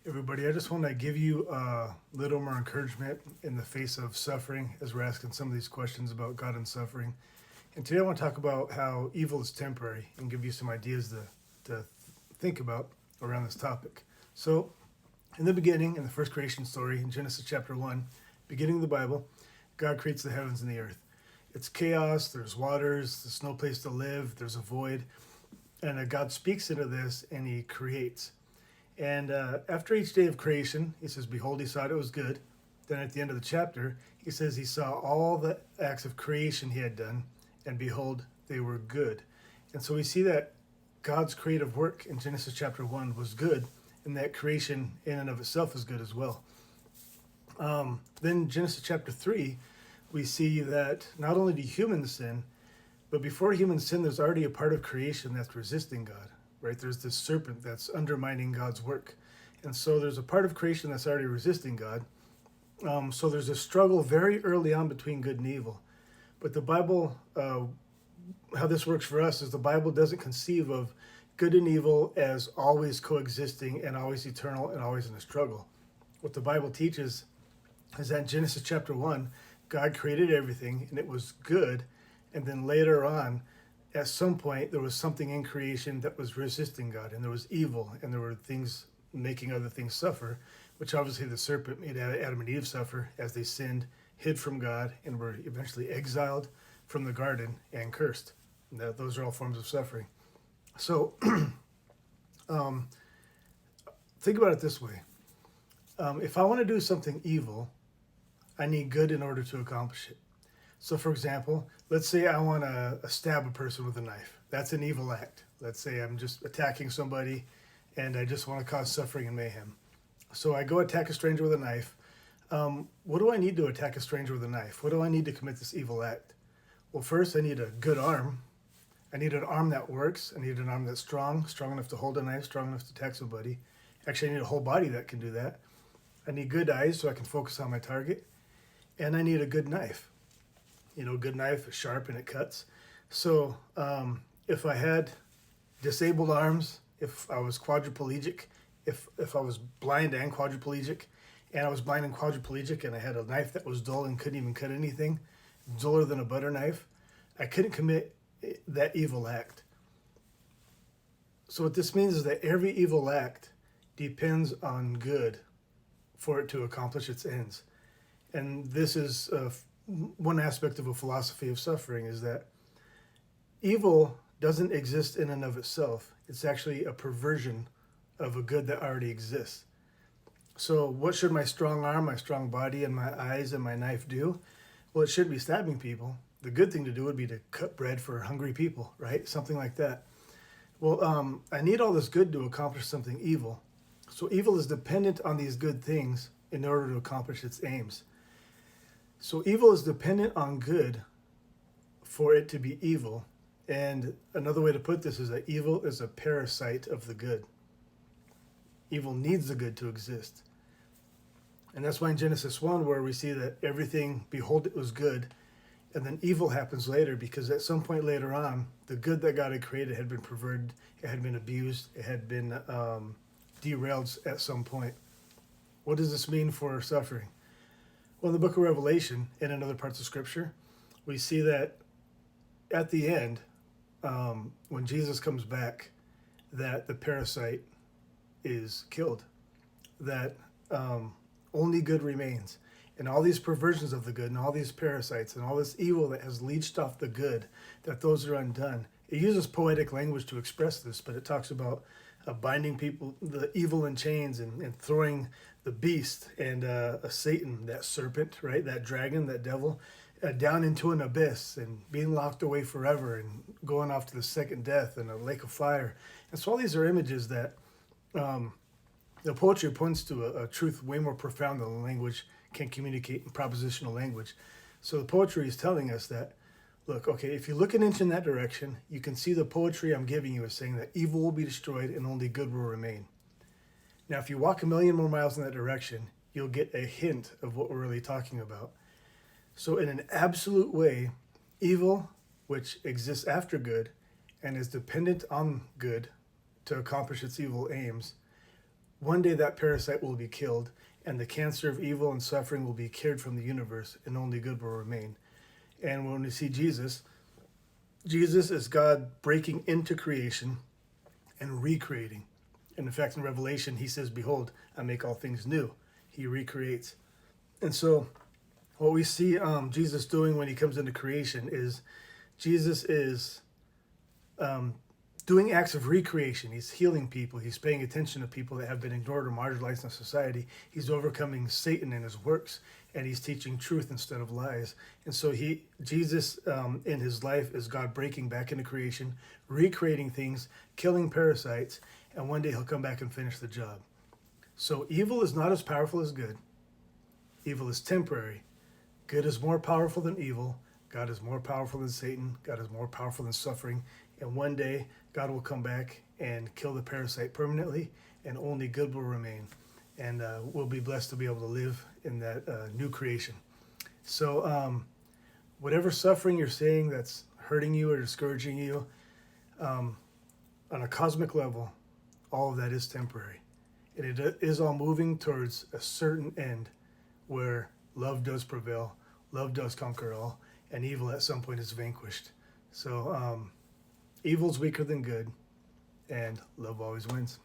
Everybody, I just want to give you a little more encouragement in the face of suffering as we're asking some of these questions about God and suffering. And today I want to talk about how evil is temporary and give you some ideas to think about around this topic. So, in the beginning, in the first creation story, in Genesis chapter 1, beginning of the Bible, God creates the heavens and the earth. It's chaos, there's waters, there's no place to live, there's a void. And God speaks into this and he creates. And after each day of creation, he says, "Behold, he saw it was good." Then at the end of the chapter, he says he saw all the acts of creation he had done, and behold, they were good. And so we see that God's creative work in Genesis chapter 1 was good, and that creation in and of itself is good as well. Then Genesis chapter 3, we see that not only do humans sin, but before humans sin, there's already a part of creation that's resisting God. Right, there's this serpent that's undermining God's work, and so there's a part of creation that's already resisting God. So there's a struggle very early on between good and evil. But the Bible, how this works for us is the Bible doesn't conceive of good and evil as always coexisting and always eternal and always in a struggle. What the Bible teaches is that in Genesis chapter 1, God created everything and it was good, and then later on, at some point, there was something in creation that was resisting God, and there was evil, and there were things making other things suffer, which obviously the serpent made Adam and Eve suffer as they sinned, hid from God, and were eventually exiled from the garden and cursed. And those are all forms of suffering. So think about it this way. If I want to do something evil, I need good in order to accomplish it. So, for example, let's say I want to stab a person with a knife. That's an evil act. Let's say I'm just attacking somebody and I just want to cause suffering and mayhem. So I go attack a stranger with a knife. What do I need to attack a stranger with a knife? What do I need to commit this evil act? Well, first, I need a good arm. I need an arm that works. I need an arm that's strong enough to hold a knife, strong enough to attack somebody. Actually, I need a whole body that can do that. I need good eyes so I can focus on my target. And I need a good knife. Good knife is sharp and it cuts. So if I had disabled arms, if I was quadriplegic, if I was blind and quadriplegic, and I was blind and quadriplegic, and I had a knife that was dull and couldn't even cut anything, duller than a butter knife, I couldn't commit that evil act. So what this means is that every evil act depends on good for it to accomplish its ends. And this is one aspect of a philosophy of suffering, is that evil doesn't exist in and of itself. It's actually a perversion of a good that already exists. So what should my strong arm, my strong body, and my eyes and my knife do? Well, it should be stabbing people. The good thing to do would be to cut bread for hungry people, right? Something like that. Well, I need all this good to accomplish something evil. So evil is dependent on these good things in order to accomplish its aims. So evil is dependent on good for it to be evil. And another way to put this is that evil is a parasite of the good. Evil needs the good to exist. And that's why in Genesis 1, where we see that everything, behold, it was good, and then evil happens later, because at some point later on, the good that God had created had been perverted, it had been abused, it had been derailed at some point. What does this mean for suffering? Well, in the book of Revelation and in other parts of Scripture, we see that at the end, when Jesus comes back, that the parasite is killed, that only good remains. And all these perversions of the good and all these parasites and all this evil that has leached off the good, that those are undone. It uses poetic language to express this, but it talks about binding people, the evil in chains, and throwing the beast and a Satan, that serpent, right, that dragon, that devil, down into an abyss and being locked away forever and going off to the second death and a lake of fire. And so all these are images that the poetry points to a truth way more profound than the language can communicate in propositional language. So the poetry is telling us that, look, okay, if you look an inch in that direction, you can see the poetry I'm giving you is saying that evil will be destroyed and only good will remain. Now, if you walk a million more miles in that direction, you'll get a hint of what we're really talking about. So in an absolute way, evil, which exists after good and is dependent on good to accomplish its evil aims, One day that parasite will be killed, and the cancer of evil and suffering will be cured from the universe, and only good will remain. And when we see Jesus, Jesus is God breaking into creation and recreating. And in fact, in Revelation, he says, "Behold, I make all things new." He recreates. And so, what we see Jesus doing when he comes into creation is Jesus is doing acts of recreation. He's healing people. He's paying attention to people that have been ignored or marginalized in society. He's overcoming Satan and his works, and he's teaching truth instead of lies. And so Jesus in his life is God breaking back into creation, recreating things, killing parasites, and one day he'll come back and finish the job. So evil is not as powerful as good. Evil is temporary. Good is more powerful than evil. God is more powerful than Satan. God is more powerful than suffering. And one day, God will come back and kill the parasite permanently, and only good will remain. And we'll be blessed to be able to live in that new creation. So, whatever suffering you're seeing that's hurting you or discouraging you, on a cosmic level, all of that is temporary. And it is all moving towards a certain end where love does prevail, love does conquer all, and evil at some point is vanquished. So, evil's weaker than good, and love always wins.